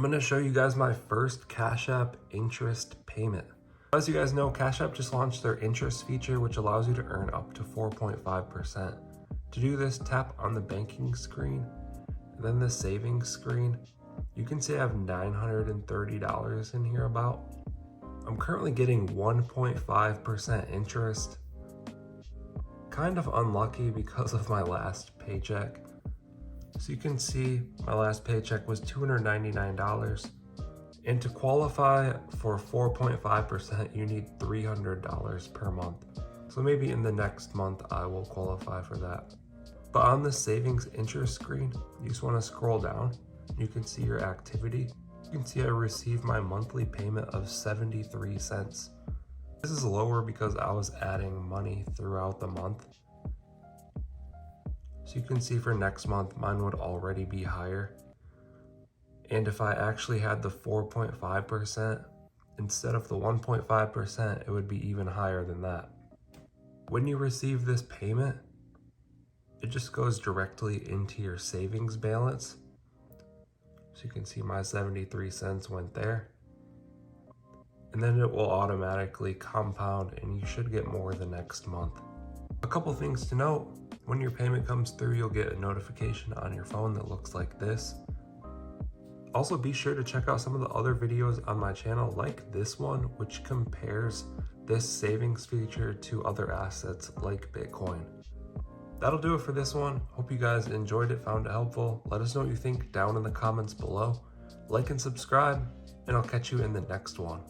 I'm gonna show you guys my first Cash App interest payment. As you guys know, Cash App just launched their interest feature, which allows you to earn up to 4.5%. To do this, tap on the banking screen, and then the savings screen. You can see I have $930 in here about. I'm currently getting 1.5% interest. Kind of unlucky because of my last paycheck. So you can see my last paycheck was $299. And to qualify for 4.5%, you need $300 per month. So maybe in the next month, I will qualify for that. But on the savings interest screen, you just want to scroll down. You can see your activity. You can see I received my monthly payment of 73 cents. This is lower because I was adding money throughout the month. So you can see for next month, mine would already be higher. And if I actually had the 4.5%, instead of the 1.5%, it would be even higher than that. When you receive this payment, it just goes directly into your savings balance. So you can see my 73 cents went there. And then it will automatically compound and you should get more the next month. A couple things to note: when your payment comes through, you'll get a notification on your phone that looks like this. Also, be sure to check out some of the other videos on my channel, like this one, which compares this savings feature to other assets like Bitcoin. That'll do it for this one. Hope you guys enjoyed it, found it helpful. Let us know what you think down in the comments below. Like and subscribe, and I'll catch you in the next one.